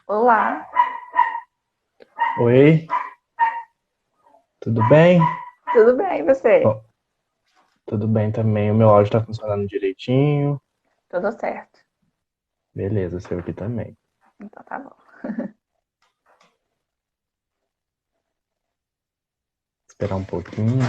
Olá, Oi, tudo bem? tudo bem, e você? Ó, tudo bem também. O meu áudio está funcionando direitinho. Tudo certo. Beleza, o seu aqui também. Então tá bom. Esperar um pouquinho, né?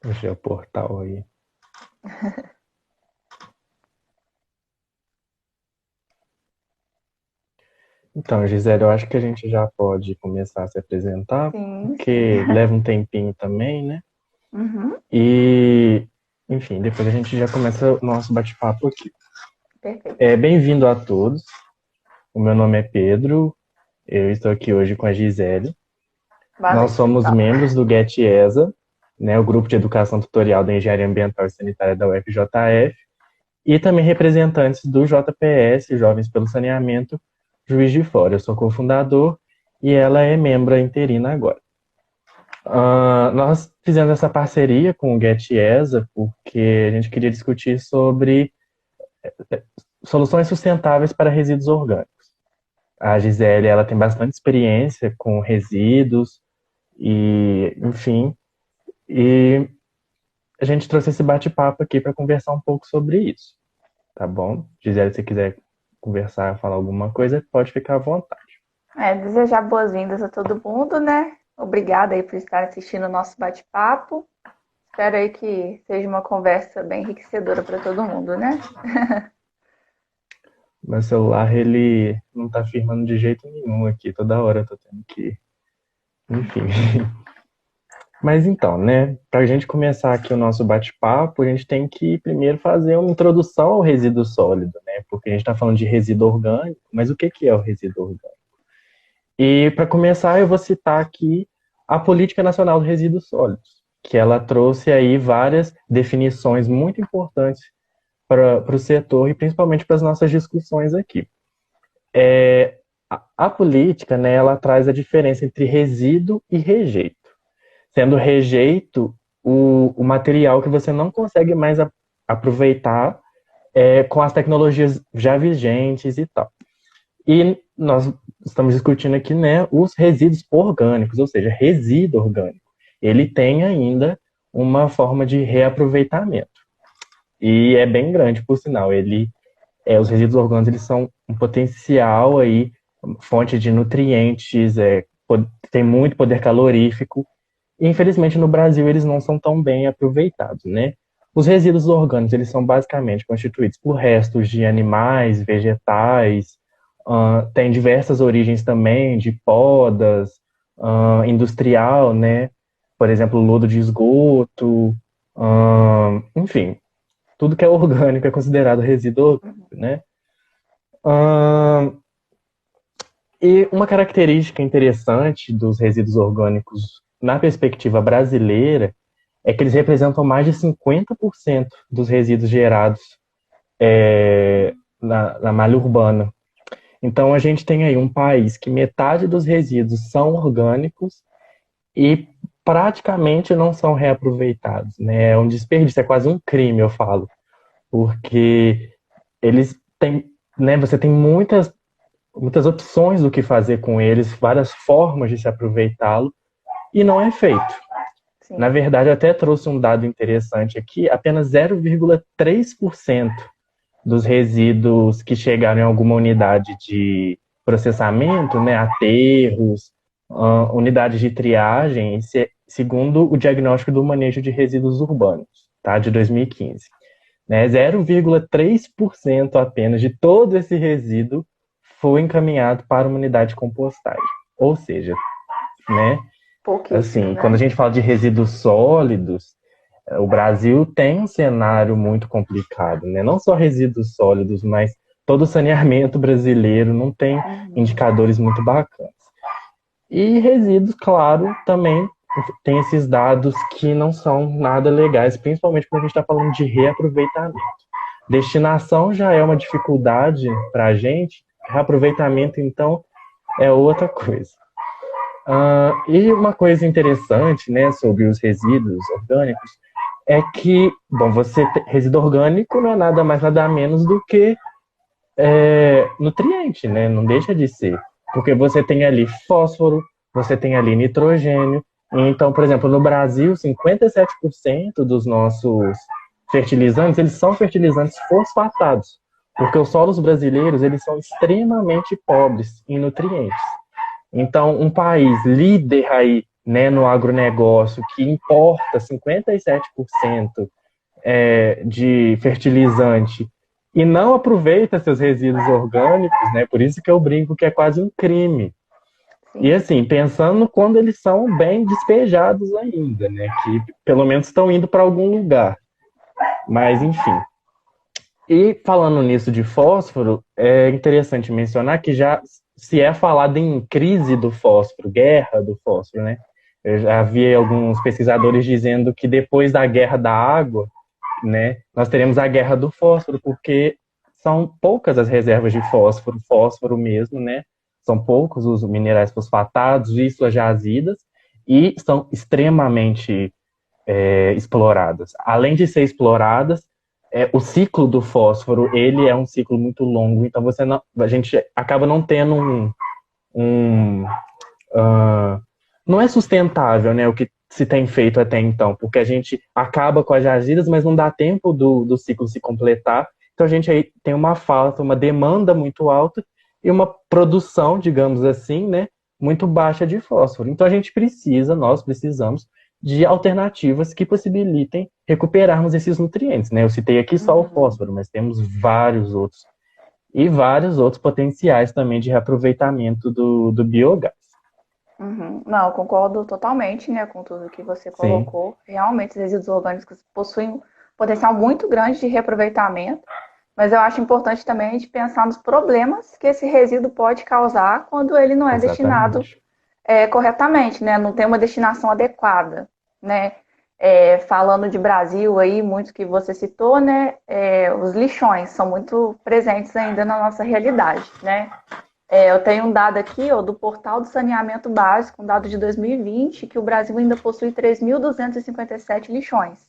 Fechei o portal aí. Então, Gisele, eu acho que a gente já pode começar a se apresentar, Sim, sim. porque leva um tempinho também, né? Uhum, E, enfim, depois a gente já começa o nosso bate-papo aqui. perfeito. Bem-vindo a todos. O meu nome é Pedro. Eu estou aqui hoje com a Gisele. Boa Nós noite, somos pessoal. membros do GetESA, né, o Grupo de Educação Tutorial da Engenharia Ambiental e Sanitária da UFJF, e também representantes do JPS, Jovens pelo Saneamento, Juiz de Fora. Eu sou cofundador e ela é membro interina agora. Nós fizemos essa parceria com o GetESA porque a gente queria discutir sobre soluções sustentáveis para resíduos orgânicos. A Gisele, ela tem bastante experiência com resíduos e, enfim, e a gente trouxe esse bate-papo aqui para conversar um pouco sobre isso, tá bom? Gisele, se quiser conversar, falar alguma coisa, pode ficar à vontade. Desejar boas-vindas a todo mundo, né? Obrigada aí por estar assistindo o nosso bate-papo. Espero aí que seja uma conversa bem enriquecedora para todo mundo, né? Meu celular, ele não tá firmando de jeito nenhum aqui, toda hora eu tô tendo que. Enfim. Mas então, né, para a gente começar aqui o nosso bate-papo, a gente tem que primeiro fazer uma introdução ao resíduo sólido, né? Porque a gente está falando de resíduo orgânico, mas o que que é o resíduo orgânico? E para começar, eu vou citar aqui a Política Nacional de Resíduos Sólidos, que ela trouxe aí várias definições muito importantes para o setor e principalmente para as nossas discussões aqui. A política, né, ela traz a diferença entre resíduo e rejeito. Sendo rejeito o material que você não consegue mais aproveitar com as tecnologias já vigentes e tal. E nós estamos discutindo aqui, né, os resíduos orgânicos, ou seja, resíduo orgânico. Ele tem ainda uma forma de reaproveitamento. E é bem grande, por sinal. Os resíduos orgânicos eles são um potencial aí, fonte de nutrientes, tem muito poder calorífico. E, infelizmente, no Brasil, eles não são tão bem aproveitados, né? Os resíduos orgânicos, eles são basicamente constituídos por restos de animais, vegetais, tem diversas origens também, de podas, industrial, né? Por exemplo, lodo de esgoto, enfim, tudo que é orgânico é considerado resíduo orgânico, né? E uma característica interessante dos resíduos orgânicos na perspectiva brasileira é que eles representam mais de 50% dos resíduos gerados na malha urbana. Então, a gente tem aí um país que metade dos resíduos são orgânicos e praticamente não são reaproveitados, né? É um desperdício, é quase um crime, eu falo, porque eles têm, né? Você tem muitas opções do que fazer com eles, várias formas de se aproveitá-lo, e não é feito. Na Sim. verdade, eu até trouxe um dado interessante aqui: apenas 0,3% dos resíduos que chegaram em alguma unidade de processamento, né, aterros, unidades de triagem, segundo o diagnóstico do manejo de resíduos urbanos, tá, de 2015. Né, 0,3% apenas de todo esse resíduo foi encaminhado para uma unidade de compostagem. Ou seja, né, Pouquíssimo, assim, quando a né? gente fala de resíduos sólidos, O Brasil tem um cenário muito complicado, né? Não só resíduos sólidos, mas todo o saneamento brasileiro não tem Uhum. indicadores muito bacanas. E resíduos, claro, também tem esses dados que não são nada legais, principalmente quando a gente está falando de reaproveitamento. Destinação já é uma dificuldade para a gente, reaproveitamento, então, é outra coisa. E uma coisa interessante, né, sobre os resíduos orgânicos é que, bom, resíduo orgânico não é nada mais, nada menos do que nutriente, né? Não deixa de ser. Porque você tem ali fósforo, você tem ali nitrogênio. Então, por exemplo, no Brasil, 57% dos nossos fertilizantes, eles são fertilizantes fosfatados. Porque os solos brasileiros, eles são extremamente pobres em nutrientes. Então, um país líder aí, né, no agronegócio, que importa 57% de fertilizante e não aproveita seus resíduos orgânicos, né? Por isso que eu brinco que é quase um crime. E Sim. assim, pensando quando eles são bem despejados ainda, né? Que pelo menos estão indo para algum lugar. Mas enfim. E falando nisso de fósforo, é interessante mencionar que já se é falado em crise do fósforo, guerra do fósforo, né? Eu já vi alguns pesquisadores dizendo que depois da guerra da água, né, nós teremos a guerra do fósforo, porque são poucas as reservas de fósforo, fósforo mesmo, né? São poucos os minerais fosfatados e suas jazidas, e são extremamente exploradas. Além de ser exploradas, o ciclo do fósforo, ele é um ciclo muito longo, então a gente acaba não tendo um não é sustentável, né, o que se tem feito até então, porque a gente acaba com as jazidas, mas não dá tempo do ciclo se completar, então a gente aí tem uma falta, uma demanda muito alta e uma produção, digamos assim, né, muito baixa de fósforo. Então nós precisamos de alternativas que possibilitem recuperarmos esses nutrientes, né? Eu citei aqui só o Uhum. fósforo, mas temos vários outros e vários outros potenciais também de reaproveitamento do biogás. Uhum. Não, eu concordo totalmente, né, com tudo que você Sim, colocou. Realmente, os resíduos orgânicos possuem um potencial muito grande de reaproveitamento, mas eu acho importante também a gente pensar nos problemas que esse resíduo pode causar quando ele não é destinado exatamente. corretamente, né? Não tem uma destinação adequada, né? Falando de Brasil aí, muito que você citou, né? Os lixões são muito presentes ainda na nossa realidade, né? Eu tenho um dado aqui, ó, do Portal do Saneamento Básico, um dado de 2020, que o Brasil ainda possui 3.257 lixões.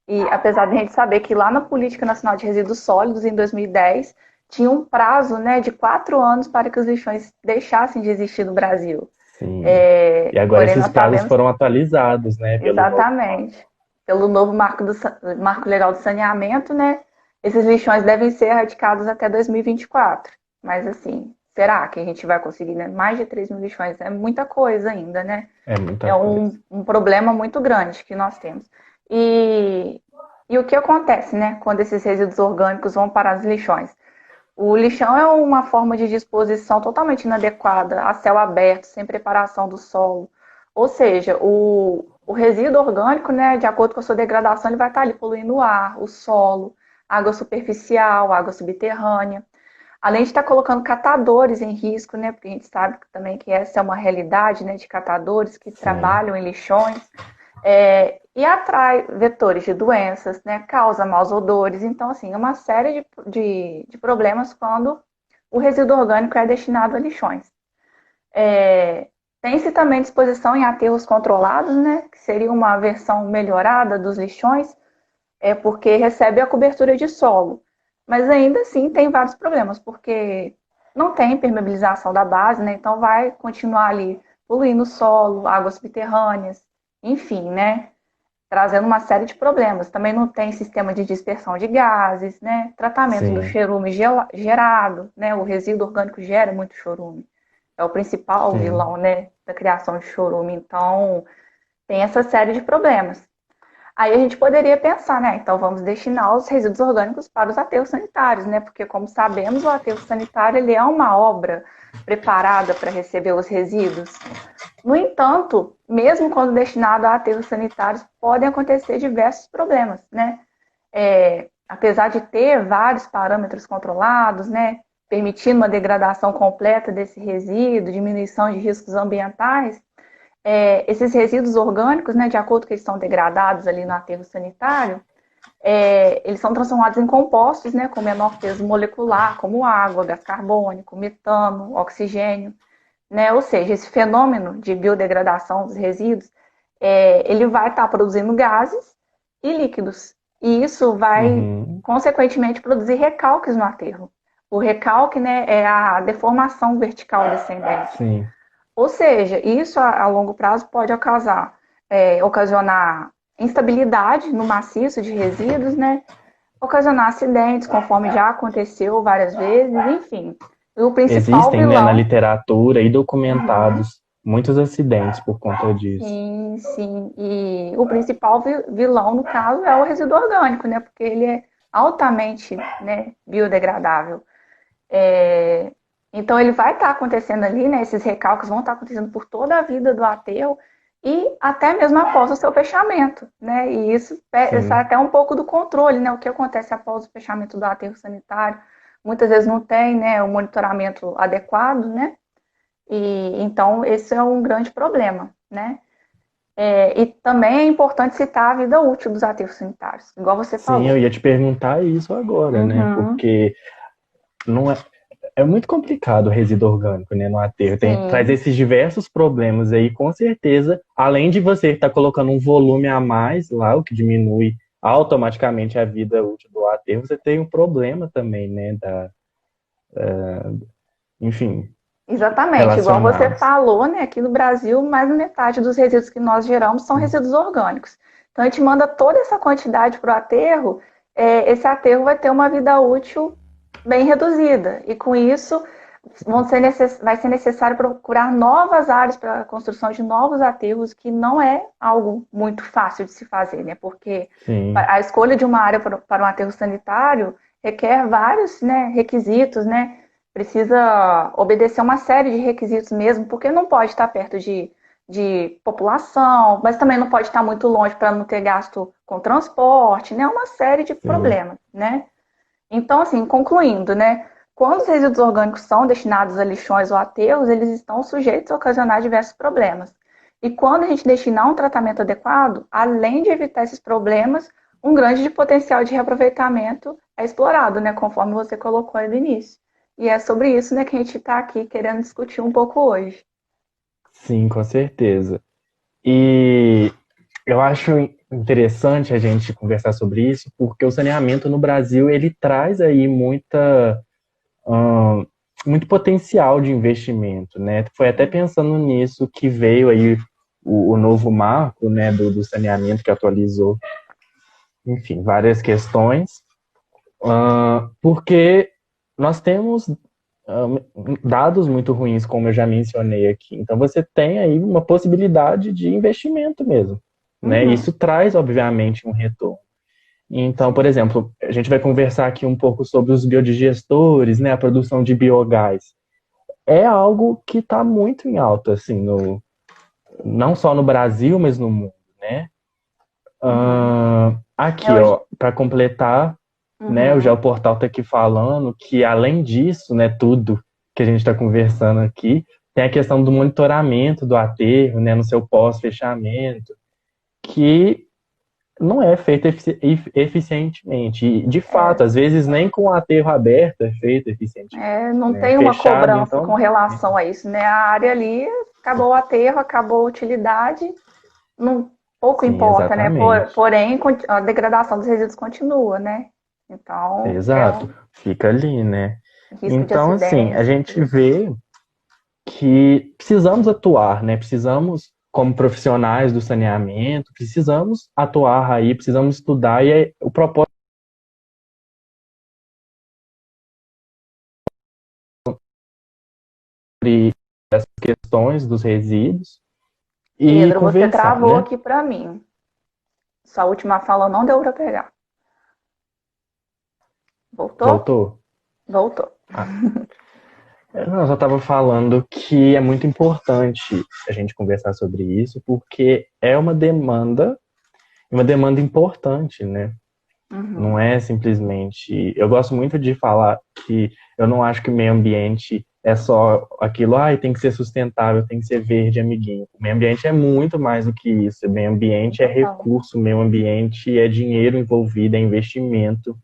E apesar de a gente saber que lá na Política Nacional de Resíduos Sólidos, em 2010, tinha um prazo, né, de 4 anos para que os lixões deixassem de existir no Brasil. Sim. E agora Porém, esses nós prazos sabemos foram atualizados, né, pelo novo marco. exatamente, pelo novo marco legal do saneamento, né, esses lixões devem ser erradicados até 2024. Mas assim, será que a gente vai conseguir, né? Mais de 3 mil lixões é muita coisa ainda, né? É muita É coisa. um problema muito grande que nós temos. E, e o que acontece, né, quando esses resíduos orgânicos vão para os lixões? O lixão é uma forma de disposição totalmente inadequada, a céu aberto, sem preparação do solo. Ou seja, o resíduo orgânico, né, de acordo com a sua degradação, ele vai estar ali poluindo o ar, o solo, água superficial, água subterrânea. Além de estar colocando catadores em risco, né, porque a gente sabe também que essa é uma realidade, né, de catadores que Sim, trabalham em lixões, e atrai vetores de doenças, né, causa maus odores. Então, assim, é uma série de problemas quando o resíduo orgânico é destinado a lixões. Tem-se também disposição em aterros controlados, né, que seria uma versão melhorada dos lixões, porque recebe a cobertura de solo. Mas ainda assim tem vários problemas, porque não tem permeabilização da base, né? Então vai continuar ali poluindo o solo, águas subterrâneas, enfim, né? Trazendo uma série de problemas. Também não tem sistema de dispersão de gases, né? Tratamento do sim, chorume gerado, né? O resíduo orgânico gera muito chorume. É o principal sim. vilão, né, da criação de chorume. Então, tem essa série de problemas. Aí a gente poderia pensar, né? Então vamos destinar os resíduos orgânicos para os aterros sanitários, né? Porque, como sabemos, o aterro sanitário ele é uma obra preparada para receber os resíduos. No entanto, mesmo quando destinado a aterros sanitários, podem acontecer diversos problemas, né? Apesar de ter vários parâmetros controlados, né, permitindo uma degradação completa desse resíduo, diminuição de riscos ambientais, esses resíduos orgânicos, né, de acordo com que eles são degradados ali no aterro sanitário, eles são transformados em compostos, né, com menor peso molecular, como água, gás carbônico, metano, oxigênio, né? Ou seja, esse fenômeno de biodegradação dos resíduos, ele vai estar produzindo gases e líquidos. E isso vai, Uhum. consequentemente, produzir recalques no aterro. O recalque, né, é a deformação vertical descendente. Sim. Ou seja, isso a longo prazo pode ocasionar instabilidade no maciço de resíduos, né? Ocasionar acidentes, conforme já aconteceu várias vezes, enfim. O principal Existem, né, na vilão. literatura e Uhum. documentados muitos acidentes por conta disso. Sim, sim. E o principal vilão, no caso, é o resíduo orgânico, né? Porque ele é altamente, né, biodegradável. É, Então, ele vai estar acontecendo ali, né? Esses recalques vão estar acontecendo por toda a vida do aterro e até mesmo após o seu fechamento, né? E isso sai Sim, até um pouco do controle, né? O que acontece após o fechamento do aterro sanitário. Muitas vezes não tem, né, o monitoramento adequado, né? E então esse é um grande problema, né? E também é importante citar a vida útil dos aterros sanitários, igual você sim, eu falou. ia te perguntar isso agora, né? Uhum, Porque não é, é muito complicado o resíduo orgânico, né, no aterro. Traz sim, esses diversos problemas aí, com certeza. Além de você estar colocando um volume a mais lá, o que diminui automaticamente a vida útil do aterro, você tem um problema também, né, enfim, exatamente. Igual você relacionados. falou, né? Aqui no Brasil, mais da metade dos resíduos que nós geramos são Sim, resíduos orgânicos. Então, a gente manda toda essa quantidade para o aterro, esse aterro vai ter uma vida útil bem reduzida. E com isso, vai ser necessário procurar novas áreas para a construção de novos aterros, que não é algo muito fácil de se fazer, né? Porque sim, a escolha de uma área para um aterro sanitário requer vários, né, requisitos, né? Precisa obedecer uma série de requisitos mesmo, porque não pode estar perto de população, mas também não pode estar muito longe para não ter gasto com transporte, né? Uma série de sim. problemas, né? Então, assim, concluindo, né? Quando os resíduos orgânicos são destinados a lixões ou aterros, eles estão sujeitos a ocasionar diversos problemas. E quando a gente destinar um tratamento adequado, além de evitar esses problemas, um grande potencial de reaproveitamento é explorado, né? Conforme você colocou aí no início. E é sobre isso, né, que a gente está aqui querendo discutir um pouco hoje. Sim, com certeza. E eu acho interessante a gente conversar sobre isso, porque o saneamento no Brasil ele traz aí hum, muito potencial de investimento, né? Foi até pensando nisso que veio aí o novo marco, né, do saneamento que atualizou, enfim, várias questões, porque nós temos dados muito ruins, como eu já mencionei aqui. Então você tem aí uma possibilidade de investimento mesmo, né? Uhum, Isso traz, obviamente, um retorno. Então, por sim. exemplo, a gente vai conversar aqui um pouco sobre os biodigestores, né? A produção de biogás. É algo que está muito em alta, assim, não só no Brasil, mas no mundo, né? Uhum. Aqui, Hoje. ó, para completar, né, o Uhum. Geoportal está aqui falando que, além disso, né, tudo que a gente está conversando aqui, tem a questão do monitoramento do aterro, né, no seu pós-fechamento, que não é feito eficientemente. E, de fato, É, às vezes nem com o aterro aberto é feito eficientemente, não né? tem uma Fechado, cobrança com então, relação a isso, né? A área ali acabou o aterro, acabou a utilidade, não, pouco sim, importa, né? exatamente. Porém, a degradação dos resíduos continua, né? Então, é Exato, um fica ali, né? risco de Então, assim, a acidentes e gente tudo. vê que precisamos atuar, né? Precisamos, como profissionais do saneamento, precisamos atuar aí, precisamos estudar, e o propósito dessas questões dos resíduos e Pedro, você conversar, travou né? aqui para mim. Sua última fala não deu para pegar. Voltou? Voltou? Voltou. Ah. Eu só estava falando que é muito importante a gente conversar sobre isso, porque é uma demanda importante, né? Não Uhum. é simplesmente. Eu gosto muito de falar que eu não acho que o meio ambiente é só aquilo, tem que ser sustentável, tem que ser verde, amiguinho. O meio ambiente é muito mais do que isso. O meio ambiente é Total. recurso, o meio ambiente é dinheiro envolvido, é investimento,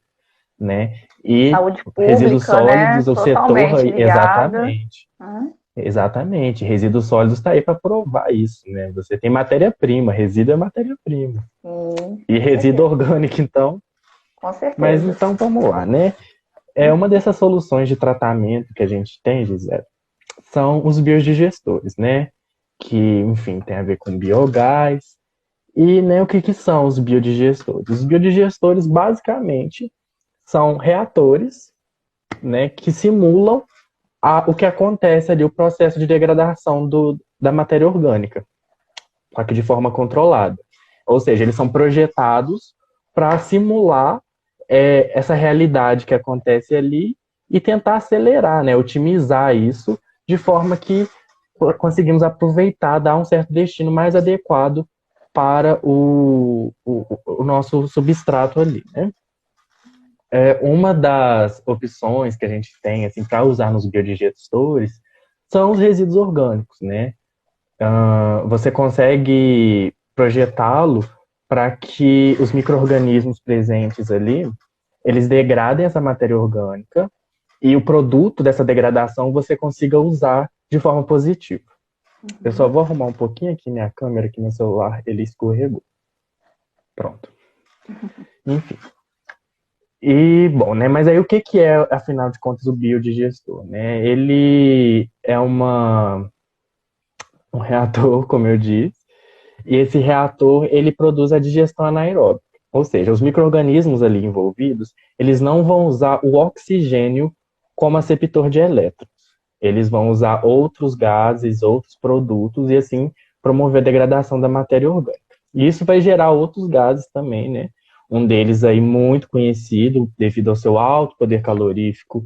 né? E Saúde resíduos pública, né? sólidos, o setor, Totalmente ligada. exatamente. Né? Exatamente, resíduos sólidos está aí para provar isso, né? Você tem matéria-prima, resíduo é matéria-prima. Sim, E com resíduo certeza. orgânico, então. Com Mas certeza. então vamos lá, né? Uma dessas soluções de tratamento que a gente tem, Gisele, são os biodigestores, né? Que, enfim, tem a ver com biogás. E, né, o que que são os biodigestores? Os biodigestores, basicamente, são reatores, né, que simulam o que acontece ali, o processo de degradação da matéria orgânica, só que de forma controlada. Ou seja, eles são projetados para simular essa realidade que acontece ali e tentar acelerar, né, otimizar isso de forma que conseguimos aproveitar, dar um certo destino mais adequado para o nosso substrato ali, né? Uma das opções que a gente tem assim, para usar nos biodigestores são os resíduos orgânicos, né? Você consegue projetá-lo para que os micro-organismos presentes ali, eles degradem essa matéria orgânica e o produto dessa degradação você consiga usar de forma positiva. Eu só Uhum. vou arrumar um pouquinho aqui minha câmera, aqui no celular, ele escorregou. Pronto. Enfim. E, bom, né, mas aí o que que é, afinal de contas, o biodigestor, né? Ele é um reator, como eu disse, e esse reator, ele produz a digestão anaeróbica. Ou seja, os micro-organismos ali envolvidos, eles não vão usar o oxigênio como aceptor de elétrons. Eles vão usar outros gases, outros produtos, e assim promover a degradação da matéria orgânica. E isso vai gerar outros gases também, né? Um deles aí muito conhecido, devido ao seu alto poder calorífico,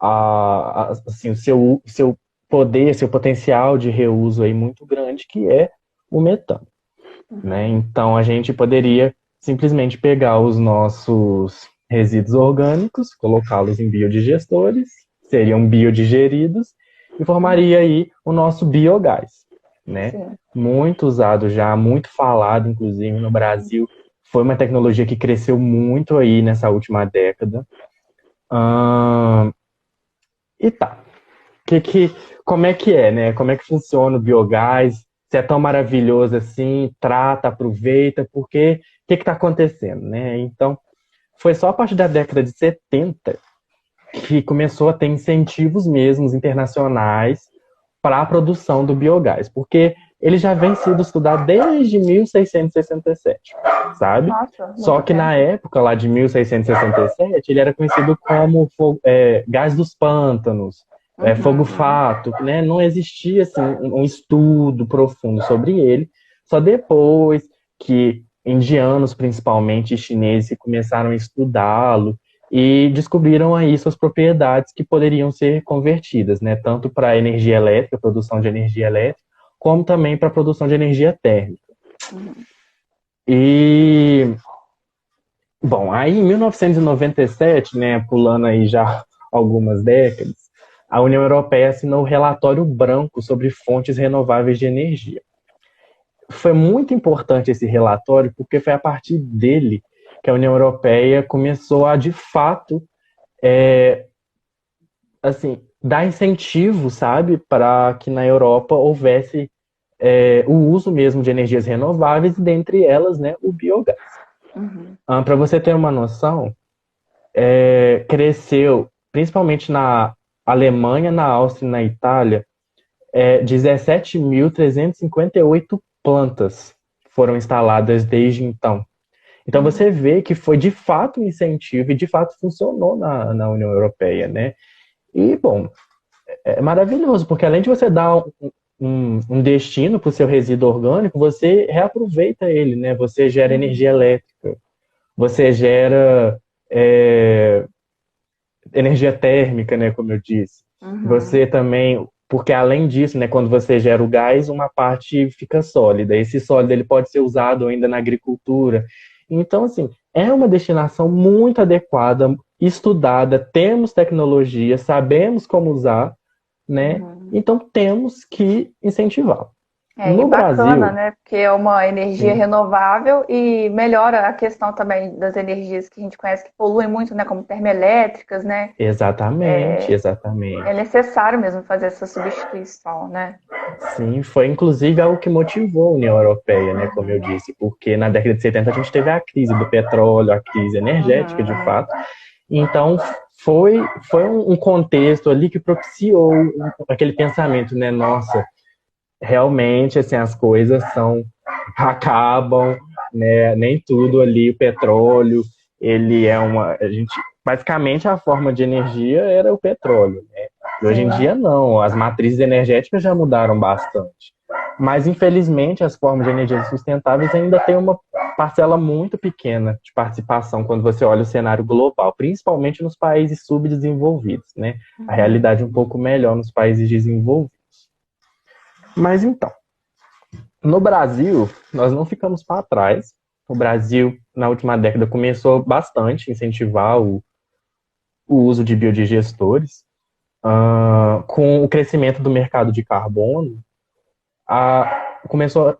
assim, o seu poder, seu potencial de reuso aí muito grande, que é o metano, né? Uhum. Então a gente poderia simplesmente pegar os nossos resíduos orgânicos, colocá-los em biodigestores, seriam biodigeridos e Uhum. formaria aí o nosso biogás, né? Sim. Muito usado já, muito falado, inclusive no Brasil. Foi uma tecnologia que cresceu muito aí nessa última década. Ahn, e tá. Que, que, como é que é, né? Como é que funciona o biogás? Se é tão maravilhoso assim, trata, aproveita, porque o que está acontecendo, né? Então, foi só a partir da década de 70 que começou a ter incentivos mesmos internacionais para a produção do biogás, porque ele já vem sendo estudado desde 1667, sabe? Nossa, Só muito que na tempo. época lá de 1667 ele era conhecido como gás dos pântanos, Uhum. fogo-fato, né? Não existia assim, um estudo profundo sobre ele. Só depois que indianos, principalmente chineses, começaram a estudá-lo e descobriram aí suas propriedades que poderiam ser convertidas, né, tanto para energia elétrica, produção de energia elétrica, como também para produção de energia térmica. Uhum. E, bom, aí em 1997, né, pulando aí já algumas décadas, a União Europeia assinou o relatório branco sobre fontes renováveis de energia. Foi muito importante esse relatório porque foi a partir dele que a União Europeia começou a, de fato, assim, dar incentivo, sabe, para que na Europa houvesse o uso mesmo de energias renováveis, e dentre elas, né, o biogás. Uhum. Para você ter uma noção, cresceu, principalmente na Alemanha, na Áustria e na Itália, 17.358 plantas foram instaladas desde então. Então você Uhum. vê que foi de fato um incentivo e de fato funcionou na União Europeia, né? E, bom, é maravilhoso, porque além de você dar um destino para o seu resíduo orgânico, você reaproveita ele, né? Você gera energia Uhum. elétrica, você gera é, energia térmica, né? Como eu disse. Uhum. Você também, porque além disso, né, quando você gera o gás, uma parte fica sólida. Esse sólido ele pode ser usado ainda na agricultura. Então, assim, é uma destinação muito adequada, estudada, temos tecnologia, sabemos como usar, né? Uhum. Então temos que incentivar. É, e No bacana, Brasil, né? Porque é uma energia sim, renovável e melhora a questão também das energias que a gente conhece que poluem muito, né? Como termoelétricas, né? exatamente, É exatamente. necessário mesmo fazer essa substituição, né? Sim, foi inclusive algo que motivou a União Europeia, né, como eu Uhum. disse, porque na década de 70 a gente teve a crise do petróleo, a crise energética de Uhum. fato. Então foi um contexto ali que propiciou aquele pensamento, né, nossa, realmente assim as coisas são acabam, né, nem tudo ali o petróleo, ele é uma a gente basicamente a forma de energia era o petróleo. E hoje em Sim. dia não, as matrizes energéticas já mudaram bastante. Mas infelizmente as formas de energia sustentáveis ainda têm uma parcela muito pequena de participação quando você olha o cenário global, principalmente nos países subdesenvolvidos, né? A Uhum. realidade é um pouco melhor nos países desenvolvidos. Mas então, no Brasil, nós não ficamos para trás. O Brasil, na última década, começou bastante a incentivar o uso de biodigestores. Com o crescimento do mercado de carbono,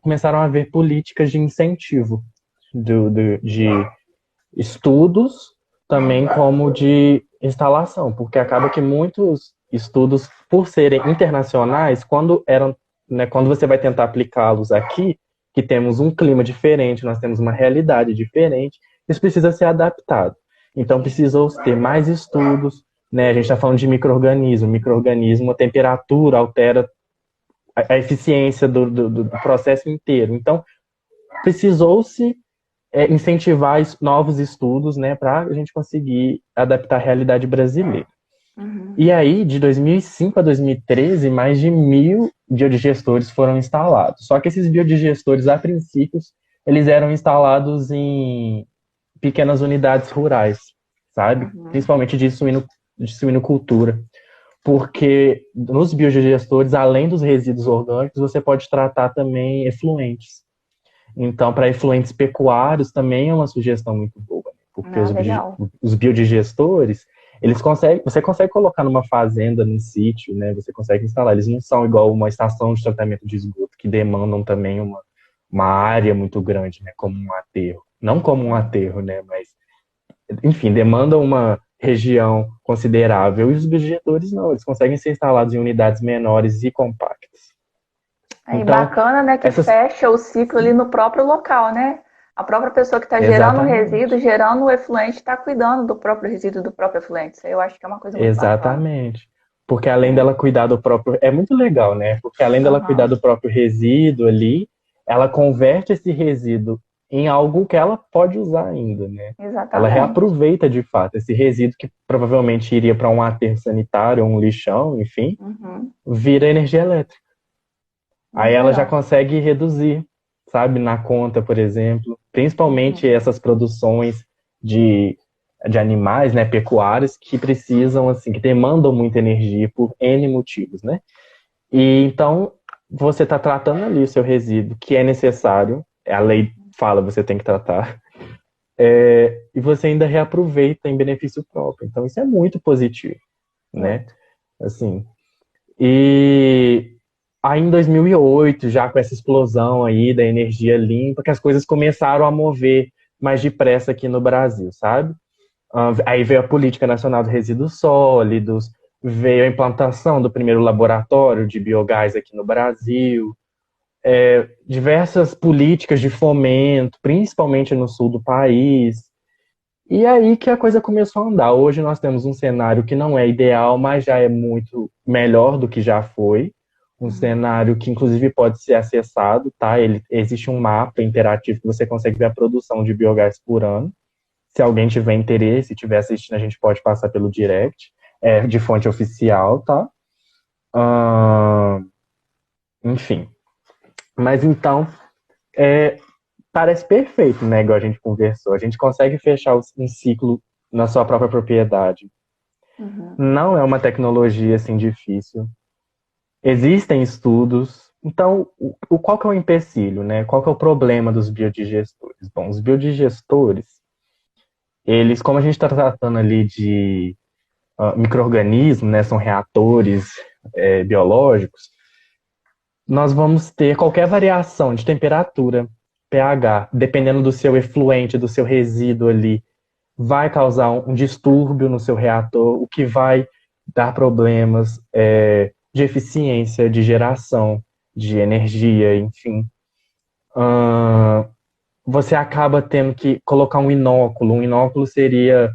começaram a haver políticas de incentivo de estudos, também como de instalação, porque acaba que muitos estudos, por serem internacionais, quando você vai tentar aplicá-los aqui, que temos um clima diferente, nós temos uma realidade diferente, isso precisa ser adaptado. Então, precisou ter mais estudos, né? A gente está falando de micro-organismo, a temperatura altera a eficiência do processo inteiro. Então, precisou-se incentivar novos estudos, né, para a gente conseguir adaptar a realidade brasileira. Uhum. E aí, de 2005 a 2013, mais de 1.000 biodigestores foram instalados. Só que esses biodigestores, a princípio, eles eram instalados em pequenas unidades rurais, sabe? Uhum. Principalmente de suinocultura. Porque nos biodigestores, além dos resíduos orgânicos, você pode tratar também efluentes. Então, para efluentes pecuários também é uma sugestão muito boa, né? Porque Ah, legal. os biodigestores, você consegue colocar numa fazenda, num sítio, né? Você consegue instalar. Eles não são igual uma estação de tratamento de esgoto, que demandam também uma área muito grande, né? Como um aterro. Não como um Sim. aterro, né? Mas, enfim, demandam uma região considerável. E os biodigestores não, eles conseguem ser instalados em unidades menores e compactas. Aí Então, bacana, né, que essas. fecha o ciclo ali no próprio local, né? A própria pessoa que está gerando o resíduo, Exatamente. gerando o efluente, está cuidando do próprio resíduo, do próprio efluente. Isso aí eu acho que é uma coisa muito bacana. Exatamente. Porque além É. dela cuidar do próprio. É muito legal, né? Porque além dela cuidar Aham. do próprio resíduo ali, ela converte esse resíduo em algo que ela pode usar ainda, né? Ela Exatamente. reaproveita de fato esse resíduo que provavelmente iria para um aterro sanitário, um lixão, enfim, Uhum. vira energia elétrica. Aí Muito ela já legal. consegue reduzir, sabe, na conta, por exemplo, principalmente Uhum. essas produções de, de animais, né, pecuários, que precisam, assim, que demandam muita energia por N motivos, né? E então você está tratando ali o seu resíduo, que é necessário, a lei fala você tem que tratar, e você ainda reaproveita em benefício próprio. Então isso é muito positivo, né? Muito. Assim, e aí em 2008, já com essa explosão aí da energia limpa, que as coisas começaram a mover mais depressa aqui no Brasil, sabe? Aí veio a Política Nacional de Resíduos Sólidos, veio a implantação do primeiro laboratório de biogás aqui no Brasil, diversas políticas de fomento, principalmente no sul do país. E aí que a coisa começou a andar. Hoje nós temos um cenário que não é ideal, mas já é muito melhor do que já foi. Um Uhum. cenário que inclusive pode ser acessado, tá? Existe um mapa interativo que você consegue ver a produção de biogás por ano. Se alguém tiver interesse, estiver assistindo, a gente pode passar pelo direct, de fonte oficial, tá? Ahn, enfim. Mas então, é, parece perfeito, né? Igual a gente conversou. A gente consegue fechar um ciclo na sua própria propriedade. Uhum. Não é uma tecnologia assim difícil. Existem estudos. Então, qual que é o empecilho, né? Qual que é o problema dos biodigestores? Bom, os biodigestores, eles, como a gente está tratando ali de micro-organismos, né? São reatores biológicos, nós vamos ter qualquer variação de temperatura, pH, dependendo do seu efluente, do seu resíduo ali, vai causar um distúrbio no seu reator, o que vai dar problemas de eficiência, de geração, de energia, enfim. Você acaba tendo que colocar um inóculo. Um inóculo seria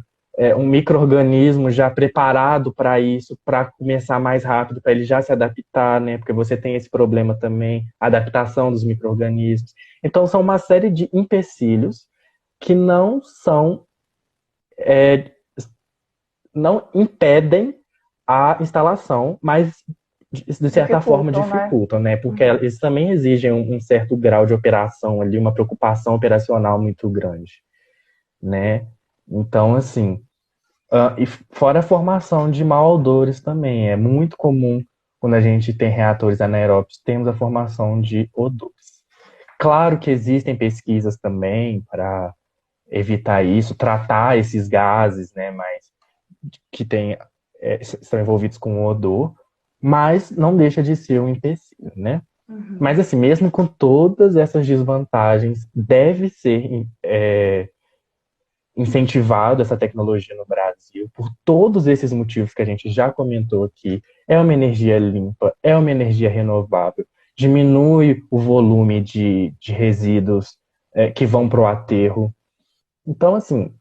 um micro-organismo já preparado para isso, para começar mais rápido, para ele já se adaptar, né? Porque você tem esse problema também, a adaptação dos micro-organismos. Então, são uma série de empecilhos que é, não impedem a instalação, mas de certa forma Dificultam, né? dificultam, né? Porque Uhum. eles também exigem um certo grau de operação ali, uma preocupação operacional muito grande, né? Então, assim, e fora a formação de malodores também, é muito comum quando a gente tem reatores anaeróbios, temos a formação de odores. Claro que existem pesquisas também para evitar isso, tratar esses gases, né, mas que tem, estão envolvidos com o odor, mas não deixa de ser um empecilho, né? Uhum. Mas assim, mesmo com todas essas desvantagens, deve ser incentivado essa tecnologia no Brasil por todos esses motivos que a gente já comentou aqui. É uma energia limpa, é uma energia renovável, diminui o volume de resíduos que vão para o aterro. Então, assim,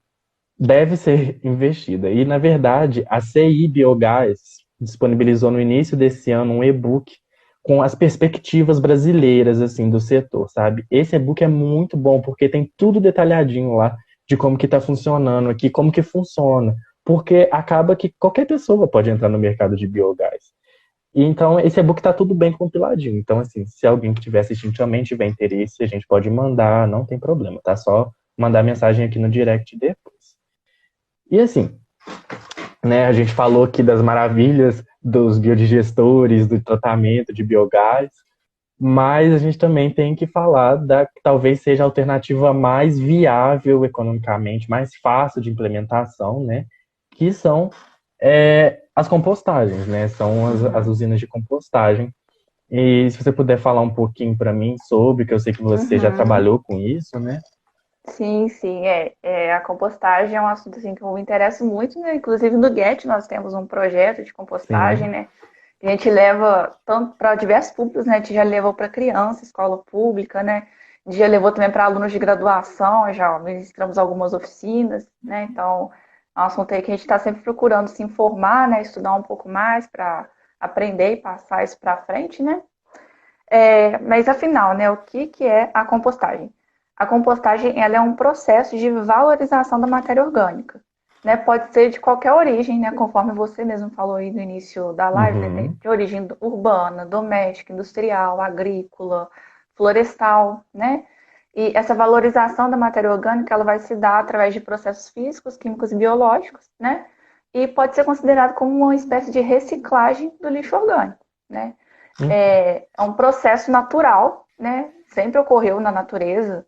deve ser investida. E, na verdade, a CI Biogás disponibilizou no início desse ano um e-book com as perspectivas brasileiras assim do setor, sabe? Esse e-book é muito bom porque tem tudo detalhadinho lá de como que está funcionando aqui, como que funciona, porque acaba que qualquer pessoa pode entrar no mercado de biogás. E então esse e-book está tudo bem compiladinho. Então assim, se alguém que estiver assistindo também tiver interesse, a gente pode mandar, não tem problema, tá? Só mandar mensagem aqui no direct depois. E assim, né, a gente falou aqui das maravilhas dos biodigestores, do tratamento de biogás, mas a gente também tem que falar da que talvez seja a alternativa mais viável economicamente, mais fácil de implementação, né? Que são as compostagens, né? São as Uhum. usinas de compostagem. E se você puder falar um pouquinho para mim sobre, que eu sei que você já Uhum. trabalhou com isso, né? Sim, sim, a compostagem é um assunto assim, que eu me interesso muito, né? Inclusive no Get nós temos um projeto de compostagem, Sim, né? Que a gente leva tanto para diversos públicos, né? A gente já levou para criança, escola pública, né? A gente já levou também para alunos de graduação, já ministramos algumas oficinas, né? Então, é um assunto aí que a gente está sempre procurando se informar, né? Estudar um pouco mais para aprender e passar isso para frente, né? Mas afinal, né, o que é a compostagem? A compostagem ela é um processo de valorização da matéria orgânica. Né? Pode ser de qualquer origem, né, conforme você mesmo falou aí no início da live, né, uhum, de origem urbana, doméstica, industrial, agrícola, florestal, né? E essa valorização da matéria orgânica ela vai se dar através de processos físicos, químicos e biológicos, né? E pode ser considerado como uma espécie de reciclagem do lixo orgânico, né? É um processo natural, né? Sempre ocorreu na natureza,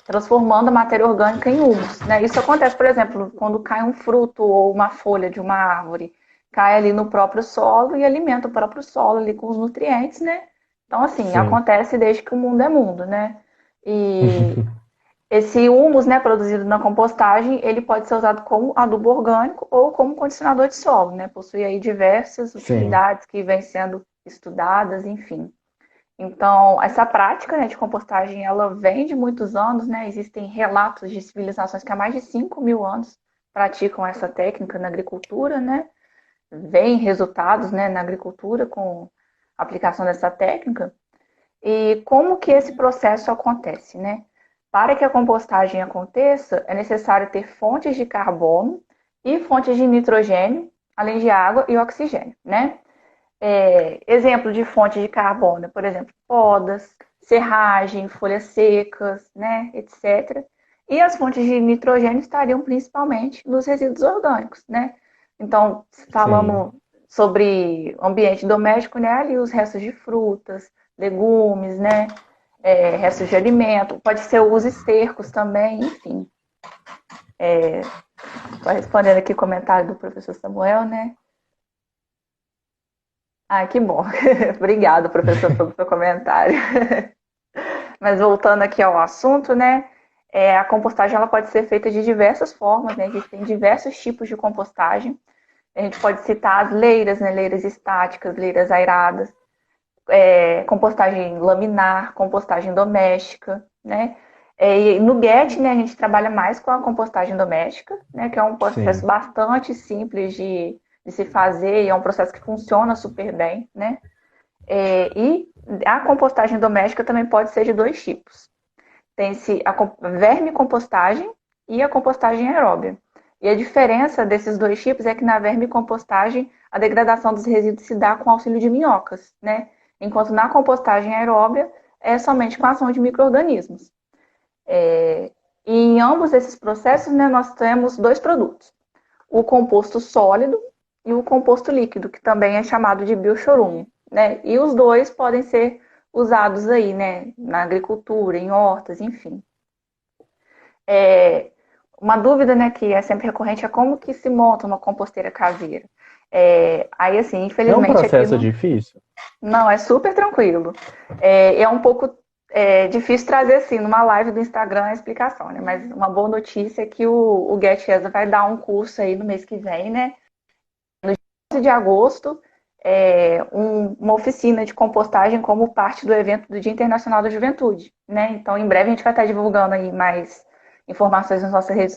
transformando a matéria orgânica em humus, né? Isso acontece, por exemplo, quando cai um fruto ou uma folha de uma árvore, cai ali no próprio solo e alimenta o próprio solo ali com os nutrientes, né? Então, assim, sim. acontece desde que o mundo é mundo, né? E esse humus, né, produzido na compostagem, ele pode ser usado como adubo orgânico ou como condicionador de solo, né? Possui aí diversas Sim. utilidades que vêm sendo estudadas, enfim. Então, essa prática, né, de compostagem, ela vem de muitos anos, né? Existem relatos de civilizações que há mais de 5.000 anos praticam essa técnica na agricultura, né? Vêm resultados, né, na agricultura com a aplicação dessa técnica. E como que esse processo acontece, né? Para que a compostagem aconteça, é necessário ter fontes de carbono e fontes de nitrogênio, além de água e oxigênio, né? Exemplo de fonte de carbono, por exemplo, podas, serragem, folhas secas, né, etc. E as fontes de nitrogênio estariam principalmente nos resíduos orgânicos, né? Então, sim, falando sobre ambiente doméstico, né, ali os restos de frutas, legumes, né, restos de alimento, pode ser os estercos também, enfim. Vai respondendo aqui o comentário do professor Samuel, né? Ah, que bom. Obrigado, professor, pelo seu comentário. Mas voltando aqui ao assunto, né? A compostagem ela pode ser feita de diversas formas, né? A gente tem diversos tipos de compostagem. A gente pode citar as leiras, né? Leiras estáticas, leiras aeradas, compostagem laminar, compostagem doméstica, né? E no GET, né, a gente trabalha mais com a compostagem doméstica, né, que é um processo sim, bastante simples de se fazer e é um processo que funciona super bem, né? E a compostagem doméstica também pode ser de dois tipos. Tem-se a vermicompostagem e a compostagem aeróbia. E a diferença desses dois tipos é que na vermicompostagem a degradação dos resíduos se dá com auxílio de minhocas, né? Enquanto na compostagem aeróbia é somente com a ação de micro-organismos. E em ambos esses processos, né, nós temos dois produtos: o composto sólido e o composto líquido, que também é chamado de biochorume, né? E os dois podem ser usados aí, né, na agricultura, em hortas, enfim. É, uma dúvida, né, que é sempre recorrente é como que se monta uma composteira caseira. Aí, assim, é um infelizmente aqui processo não, difícil? não é super tranquilo. É um pouco difícil trazer, assim, numa live do Instagram a explicação, né? Mas uma boa notícia é que o Get Esa vai dar um curso aí no mês que vem, né? 11 de agosto, uma oficina de compostagem como parte do evento do Dia Internacional da Juventude, né? Então, em breve a gente vai estar divulgando aí mais informações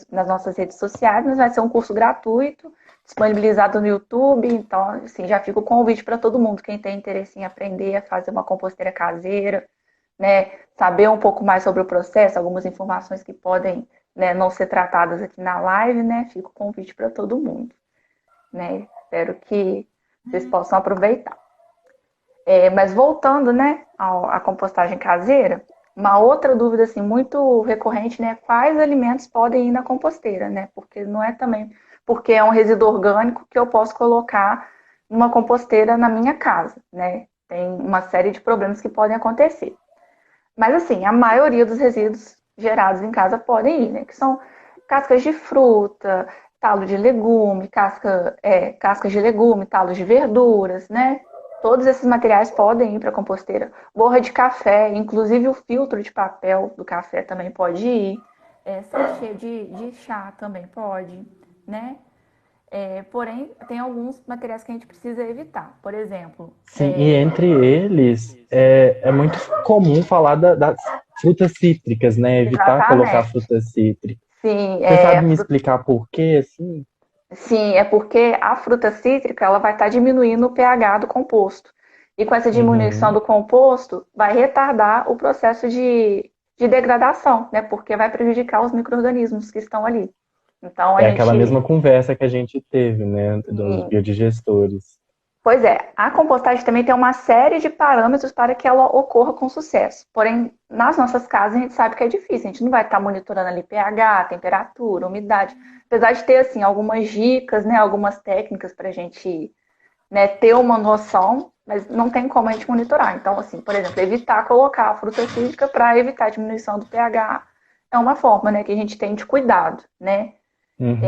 nas nossas redes sociais, mas vai ser um curso gratuito, disponibilizado no YouTube, então, assim, já fica o convite para todo mundo, quem tem interesse em aprender a fazer uma composteira caseira, né? Saber um pouco mais sobre o processo, algumas informações que podem, né, não ser tratadas aqui na live, né? Fica o convite para todo mundo, né? Espero que vocês possam aproveitar. Mas voltando, né, à compostagem caseira, uma outra dúvida assim muito recorrente, né, quais alimentos podem ir na composteira, né? Porque não é também porque é um resíduo orgânico que eu posso colocar numa composteira na minha casa, né? Tem uma série de problemas que podem acontecer. Mas assim, a maioria dos resíduos gerados em casa podem ir, né? Que são cascas de fruta, talo de legume, cascas de legume, talos de verduras, né? Todos esses materiais podem ir para a composteira. Borra de café, inclusive o filtro de papel do café também pode ir. Sachê de chá também pode, né? Porém, tem alguns materiais que a gente precisa evitar. Por exemplo, Sim, e entre eles é muito comum falar das frutas cítricas, né? Evitar colocar exatamente. frutas cítricas. Sim, Você sabe me explicar por quê, assim? Sim, é porque a fruta cítrica ela vai estar diminuindo o pH do composto. E com essa diminuição Uhum. do composto, vai retardar o processo de degradação, né? Porque vai prejudicar os micro-organismos que estão ali. Então a É aquela gente. mesma conversa que a gente teve, né, dos biodigestores. Pois é, a compostagem também tem uma série de parâmetros para que ela ocorra com sucesso. Porém, nas nossas casas a gente sabe que é difícil, a gente não vai estar monitorando ali pH, temperatura, umidade. Apesar de ter assim algumas dicas, né, algumas técnicas para a gente, né, ter uma noção, mas não tem como a gente monitorar. Então, assim, por exemplo, evitar colocar a fruta cítrica para evitar a diminuição do pH é uma forma, né, que a gente tem de cuidado, né? Uhum.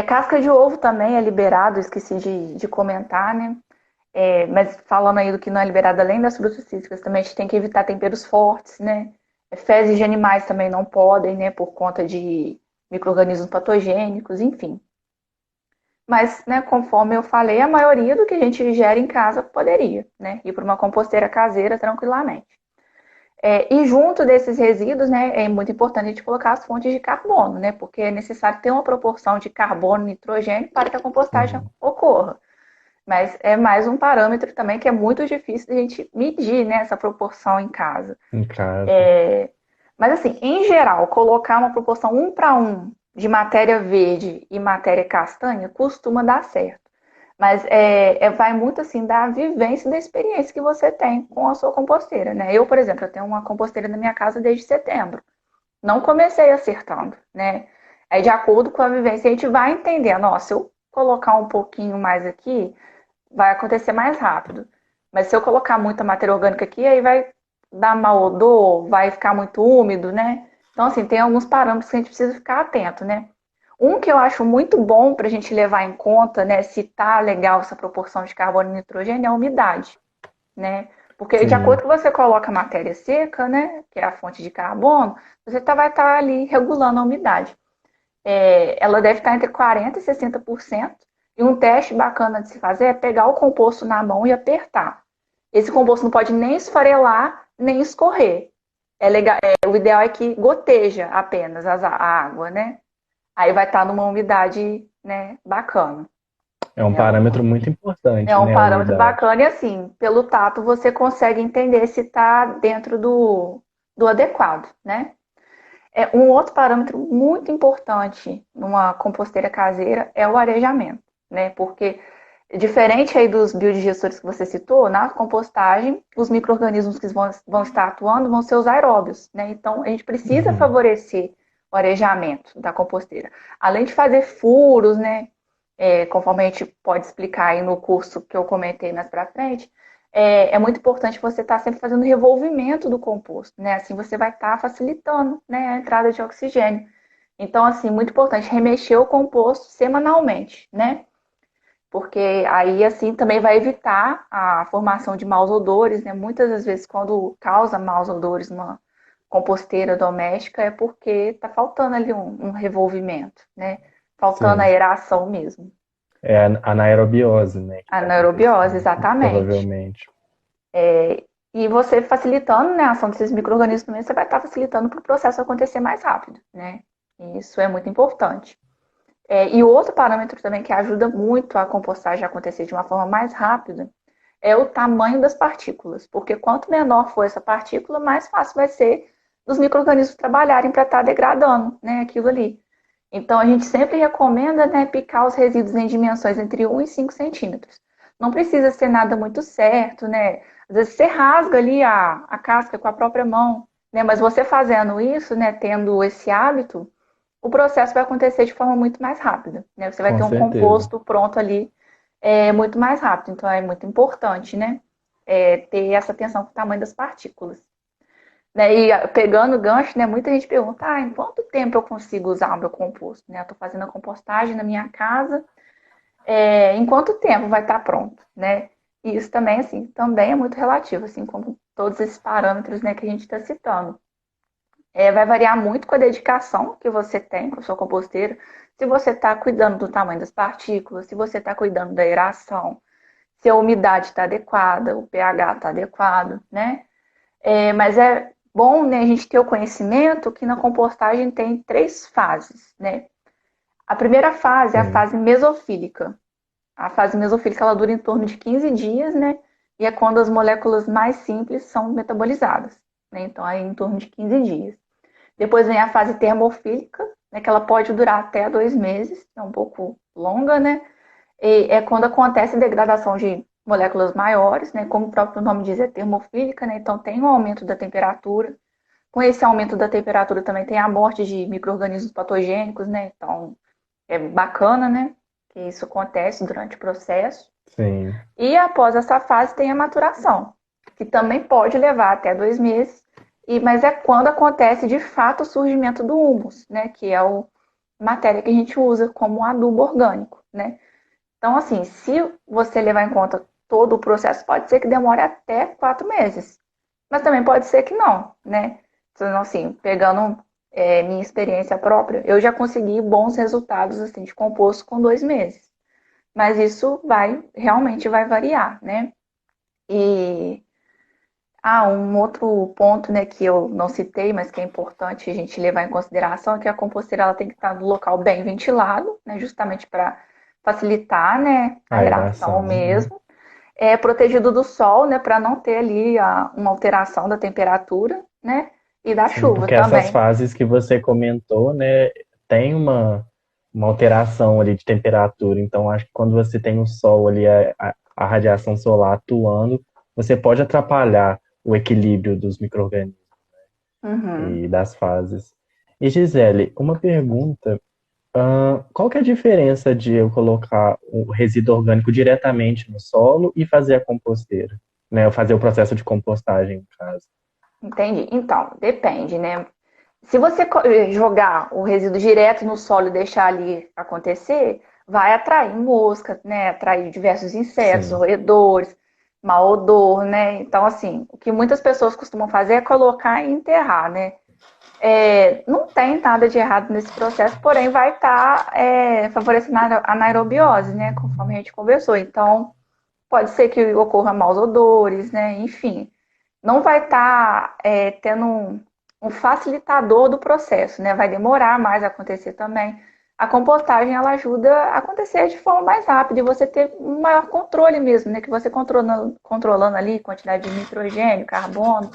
Casca de ovo também é liberado, esqueci de comentar, né? Mas falando aí do que não é liberado além das frutas cítricas, também a gente tem que evitar temperos fortes, né? Fezes de animais também não podem, né? Por conta de micro-organismos patogênicos, enfim. Mas, né, conforme eu falei, a maioria do que a gente gera em casa poderia, né? Ir para uma composteira caseira tranquilamente. E junto desses resíduos, né, é muito importante a gente colocar as fontes de carbono, né? Porque é necessário ter uma proporção de carbono e nitrogênio para que a compostagem Sim, ocorra. Mas é mais um parâmetro também que é muito difícil de a gente medir, né, essa proporção em casa. em casa. Mas assim, em geral, colocar uma proporção 1 para 1 de matéria verde e matéria castanha costuma dar certo. Mas vai muito assim da vivência e da experiência que você tem com a sua composteira, né? Eu, por exemplo, eu tenho uma composteira na minha casa desde setembro. Não comecei acertando, né? Aí, de acordo com a vivência, a gente vai entendendo, ó, se eu colocar um pouquinho mais aqui, vai acontecer mais rápido. Mas se eu colocar muita matéria orgânica aqui, aí vai dar mau odor, vai ficar muito úmido, né? Então, assim, tem alguns parâmetros que a gente precisa ficar atento, né? Um que eu acho muito bom para a gente levar em conta, né, se tá legal essa proporção de carbono e nitrogênio, é a umidade, né? Porque de Sim, acordo com você coloca a matéria seca, né, que é a fonte de carbono, você vai estar ali regulando a umidade. Ela deve estar entre 40% e 60%. E um teste bacana de se fazer é pegar o composto na mão e apertar. Esse composto não pode nem esfarelar, nem escorrer. O ideal é que goteja apenas a água, né? Aí vai estar numa umidade, né, bacana. é um parâmetro muito É importante, um né, a parâmetro umidade. bacana e assim, pelo tato você consegue entender se está dentro do adequado, né? Um outro parâmetro muito importante numa composteira caseira é o arejamento, né? Porque, diferente aí dos biodigestores que você citou, na compostagem, os micro-organismos que vão estar atuando vão ser os aeróbios, né? Então, a gente precisa Uhum. favorecer o arejamento da composteira. Além de fazer furos, né? Conforme a gente pode explicar aí no curso que eu comentei mais para frente, é muito importante você estar sempre fazendo revolvimento do composto, né? Assim você vai estar facilitando, né, a entrada de oxigênio. Então, assim, muito importante remexer o composto semanalmente, né? Porque aí, assim, também vai evitar a formação de maus odores, né? Muitas das vezes, quando causa maus odores numa composteira doméstica, é porque está faltando ali um revolvimento, né? Faltando a Sim. aeração mesmo. É a anaerobiose, né, que está Anaerobiose, acontecendo, exatamente. provavelmente. E você facilitando, né, a ação desses micro-organismos também, você vai estar facilitando para o processo acontecer mais rápido, né? E isso é muito importante. E outro parâmetro também que ajuda muito a compostagem a acontecer de uma forma mais rápida é o tamanho das partículas, porque quanto menor for essa partícula, mais fácil vai ser dos micro-organismos trabalharem para estar degradando, né, aquilo ali. Então, a gente sempre recomenda, né, picar os resíduos em dimensões entre 1 e 5 centímetros. Não precisa ser nada muito certo, né? Às vezes você rasga ali a casca com a própria mão, né? Mas você fazendo isso, né, tendo esse hábito, o processo vai acontecer de forma muito mais rápida, né? Você vai Com ter um certeza. composto pronto ali muito mais rápido. Então, é muito importante, né? Ter essa atenção com o tamanho das partículas. Né? E pegando o gancho, né, muita gente pergunta, em quanto tempo eu consigo usar o meu composto? Né? Eu estou fazendo a compostagem na minha casa, em quanto tempo vai estar pronto? Né? E isso também, assim, também é muito relativo, assim como todos esses parâmetros, né, que a gente está citando. Vai variar muito com a dedicação que você tem com a sua composteira, se você está cuidando do tamanho das partículas, se você está cuidando da aeração, se a umidade está adequada, o pH está adequado, né? Mas é bom, né, a gente ter o conhecimento que na compostagem tem 3 fases, né? A primeira fase é a Sim. fase mesofílica. A fase mesofílica ela dura em torno de 15 dias, né? E é quando as moléculas mais simples são metabolizadas, né? Então, é em torno de 15 dias. Depois vem a fase termofílica, né, que ela pode durar até 2 meses, é um pouco longa, né? E é quando acontece a degradação de moléculas maiores, né? Como o próprio nome diz, é termofílica, né? Então tem um aumento da temperatura. Com esse aumento da temperatura também tem a morte de micro-organismos patogênicos, né? Então é bacana, né? Que isso acontece durante o processo. Sim. E após essa fase tem a maturação, que também pode levar até 2 meses, mas é quando acontece de fato o surgimento do humus, né? Que é a matéria que a gente usa como adubo orgânico, né? Então, assim, se você levar em conta todo o processo, pode ser que demore até 4 meses. Mas também pode ser que não, né? Então, assim, pegando minha experiência própria, eu já consegui bons resultados assim, de composto com 2 meses. Mas isso realmente vai variar, né? E um outro ponto, né, que eu não citei, mas que é importante a gente levar em consideração é que a composteira ela tem que estar no local bem ventilado, né, justamente para facilitar, né, a aeração Aeração, né? mesmo. Protegido do sol, né, para não ter ali uma alteração da temperatura, né, e da Sim, chuva porque essas também. fases que você comentou, né, tem uma alteração ali de temperatura. Então, acho que quando você tem o sol ali, a radiação solar atuando, você pode atrapalhar o equilíbrio dos micro-organismos Uhum. e das fases. E Gisele, uma pergunta. Qual que é a diferença de eu colocar o resíduo orgânico diretamente no solo e fazer a composteira? Né? Eu fazer o processo de compostagem em casa. Entendi. Então, depende, né? Se você jogar o resíduo direto no solo e deixar ali acontecer, vai atrair mosca, né? Atrair diversos insetos, Sim. roedores, mau odor, né? Então, assim, o que muitas pessoas costumam fazer é colocar e enterrar, né? Não tem nada de errado nesse processo, porém vai estar favorecendo a anaerobiose, né? Conforme a gente conversou. Então, pode ser que ocorra maus odores, né? Enfim, não vai estar tendo um facilitador do processo, né? Vai demorar mais a acontecer também. A compostagem ela ajuda a acontecer de forma mais rápida e você ter um maior controle mesmo, né? Que você controlando ali a quantidade de nitrogênio, carbono,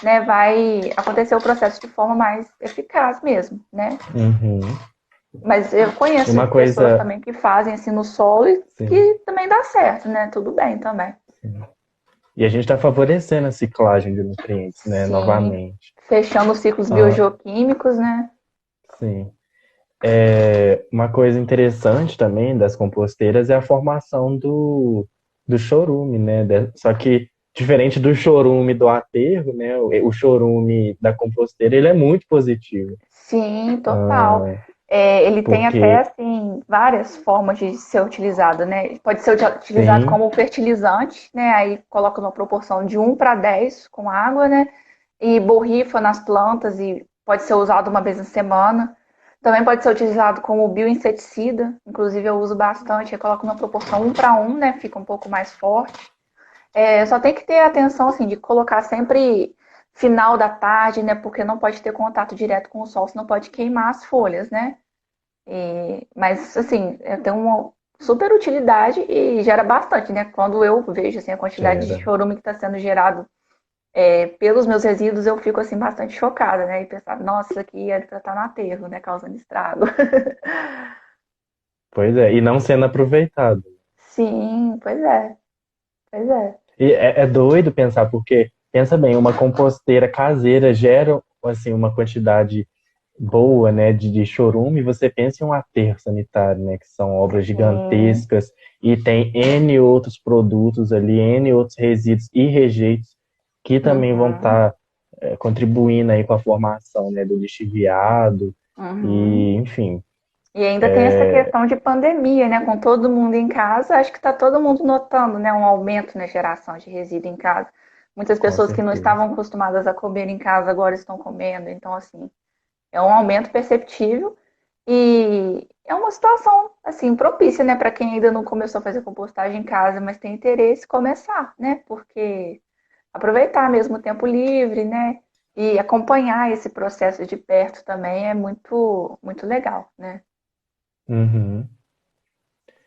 né? Vai acontecer o processo de forma mais eficaz mesmo, né? Uhum. Mas eu conheço Uma pessoas coisa, também que fazem assim no solo e sim, que também dá certo, né? Tudo bem também. sim. E a gente está favorecendo a ciclagem de nutrientes, né? Sim, Novamente. fechando os ciclos Ah, biogeoquímicos, né? sim. Uma coisa interessante também das composteiras é a formação do chorume, né? Só que diferente do chorume do aterro, né? O chorume da composteira ele é muito positivo, Sim, total. Ele tem até porque assim várias formas de ser utilizado, né? Pode ser utilizado sim, como fertilizante, né? Aí coloca numa proporção de 1 para 10 com água, né? E borrifa nas plantas e pode ser usado uma vez na semana. Também pode ser utilizado como bioinseticida, inclusive eu uso bastante, eu coloco numa proporção 1 para 1, né? Fica um pouco mais forte. Só tem que ter atenção, assim, de colocar sempre final da tarde, né? Porque não pode ter contato direto com o sol, senão pode queimar as folhas, né? Mas, assim, tem uma super utilidade e gera bastante, né? Quando eu vejo, assim, a quantidade de gera. chorume que está sendo gerado pelos meus resíduos, eu fico, assim, bastante chocada, né? E pensar, nossa, isso aqui é para estar no aterro, né? Causando estrago. Pois é, e não sendo aproveitado. Sim, pois é, pois é. E é doido pensar, porque, pensa bem, uma composteira caseira gera, assim, uma quantidade boa, né, de chorume, você pensa em um aterro sanitário, né, que são obras Sim, gigantescas e tem N outros produtos ali, N outros resíduos e rejeitos que também vão uhum, estar contribuindo aí com a formação, né, do lixiviado uhum. e, enfim, E ainda tem essa questão de pandemia, né? Com todo mundo em casa, acho que está todo mundo notando, né, um aumento na geração de resíduo em casa. Muitas com pessoas que não certeza. estavam acostumadas a comer em casa agora estão comendo. Então, assim, é um aumento perceptível e é uma situação, assim, propícia, né, para quem ainda não começou a fazer compostagem em casa, mas tem interesse, começar, né? Porque aproveitar mesmo o tempo livre, né? E acompanhar esse processo de perto também é muito, muito legal, né? Uhum.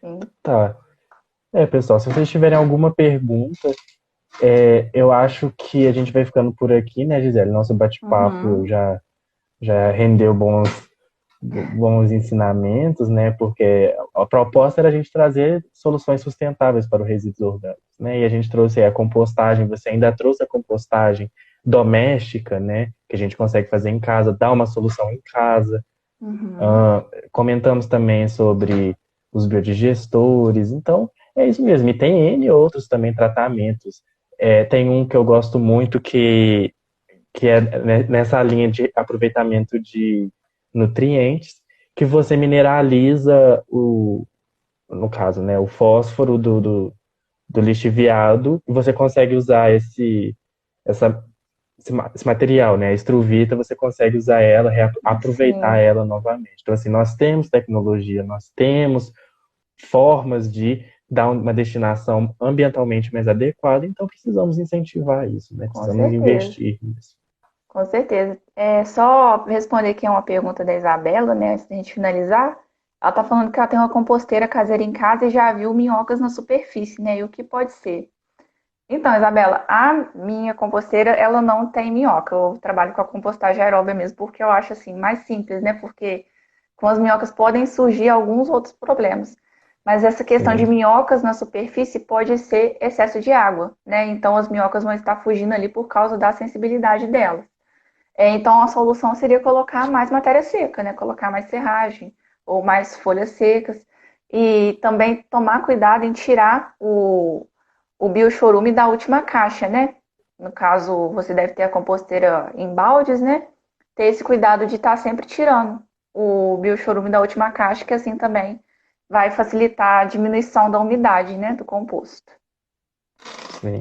Sim. Tá. Pessoal, se vocês tiverem alguma pergunta, eu acho que a gente vai ficando por aqui, né, Gisele? Nosso bate-papo Uhum. já rendeu bons ensinamentos, né? Porque a proposta era a gente trazer soluções sustentáveis para os resíduos orgânicos, né? E a gente trouxe aí a compostagem, você ainda trouxe a compostagem doméstica, né? Que a gente consegue fazer em casa, dar uma solução em casa. Uhum. Comentamos também sobre os biodigestores, então é isso mesmo. E tem N outros também tratamentos. Tem um que eu gosto muito que é nessa linha de aproveitamento de nutrientes, que você mineraliza no caso, né, o fósforo do lixiviado, e você consegue usar essa, esse material, né, a estruvita, você consegue usar ela, aproveitar Sim, ela novamente. Então, assim, nós temos tecnologia, nós temos formas de dar uma destinação ambientalmente mais adequada, então precisamos incentivar isso, né? com Precisamos certeza. investir nisso. Com certeza. Só responder aqui uma pergunta da Isabela, né, antes da gente finalizar. Ela tá falando que ela tem uma composteira caseira em casa e já viu minhocas na superfície, né? E o que pode ser? Então, Isabela, a minha composteira, ela não tem minhoca. Eu trabalho com a compostagem aeróbia mesmo, porque eu acho assim mais simples, né? Porque com as minhocas podem surgir alguns outros problemas. Mas essa questão de Sim. minhocas na superfície pode ser excesso de água, né? Então as minhocas vão estar fugindo ali por causa da sensibilidade delas. Então a solução seria colocar mais matéria seca, né? Colocar mais serragem, ou mais folhas secas. E também tomar cuidado em tirar o biochorume da última caixa, né? No caso, você deve ter a composteira em baldes, né? Ter esse cuidado de estar sempre tirando o biochorume da última caixa, que assim também vai facilitar a diminuição da umidade, né, do composto. Sim.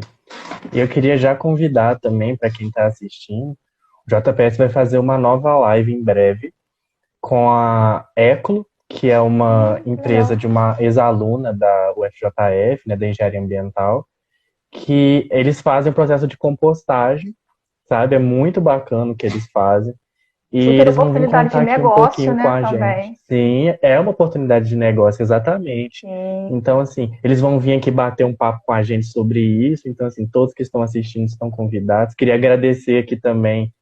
E eu queria já convidar também, para quem está assistindo, o JPS vai fazer uma nova live em breve com a Eclo, que é uma Que legal. empresa de uma ex-aluna da UFJF, né, da Engenharia Ambiental, que eles fazem o processo de compostagem, sabe? É muito bacana o que eles fazem. E Super eles vão vir oportunidade de contar aqui um negócio, pouquinho com né, a gente. também. Sim, é uma oportunidade de negócio, exatamente. Sim. Então, assim, eles vão vir aqui bater um papo com a gente sobre isso. Então, assim, todos que estão assistindo estão convidados. Queria agradecer aqui também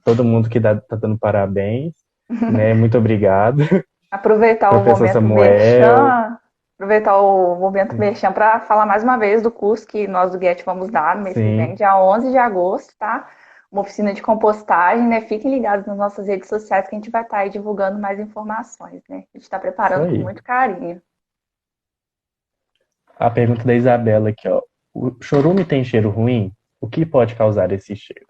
todo mundo que tá dando parabéns, né? Muito obrigado. Aproveitar o Professor momento Samuel. merchan, aproveitar o momento merchan para falar mais uma vez do curso que nós do Get vamos dar no mês que vem, Sim, dia 11 de agosto, tá? Uma oficina de compostagem, né? Fiquem ligados nas nossas redes sociais que a gente vai estar aí divulgando mais informações, né? A gente está isso preparando com aí. muito carinho. A pergunta da Isabela aqui, ó. O chorume tem cheiro ruim? O que pode causar esse cheiro?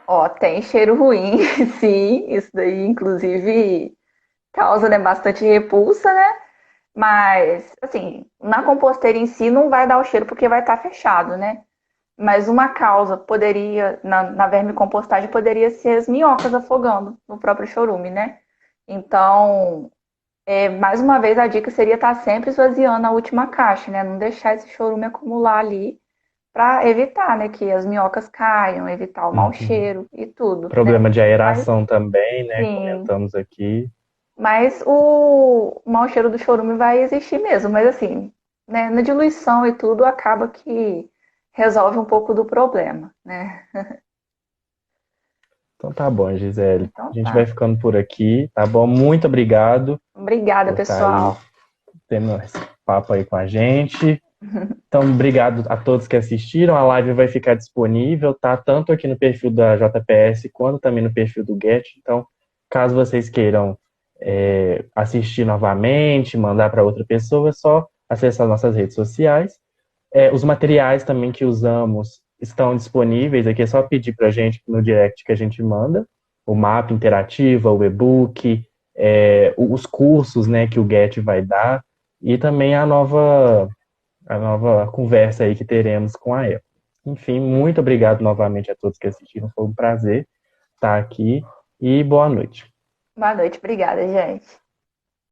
Ó, tem cheiro ruim, sim, isso daí, inclusive, causa, né, bastante repulsa, né? Mas, assim, na composteira em si não vai dar o cheiro porque vai estar fechado, né? Mas uma causa poderia, na vermicompostagem, poderia ser as minhocas afogando no próprio chorume, né? Então, mais uma vez, a dica seria estar sempre esvaziando a última caixa, né? Não deixar esse chorume acumular ali para evitar, né, que as minhocas caiam, evitar o mau Uhum. cheiro e tudo, né? Problema de Mas, aeração também, né? sim, Comentamos aqui. mas o mau cheiro do chorume vai existir mesmo, mas assim, né, na diluição e tudo acaba que resolve um pouco do problema, né? Então tá bom, Gisele. Então A gente vai tá. ficando por aqui, tá bom? Muito obrigado Obrigada, por estar aí pessoal. tendo esse papo aí com a gente. Então, obrigado a todos que assistiram. A live vai ficar disponível, tá? Tanto aqui no perfil da JPS quanto também no perfil do Get. Então, caso vocês queiram assistir novamente, mandar para outra pessoa, é só acessar nossas redes sociais. Os materiais também que usamos estão disponíveis. Aqui é só pedir para a gente no direct que a gente manda. O mapa interativo, o e-book, os cursos, né, que o Get vai dar e também a nova conversa aí que teremos com a Apple. Enfim, muito obrigado novamente a todos que assistiram. Foi um prazer estar aqui e boa noite. Boa noite, obrigada, gente.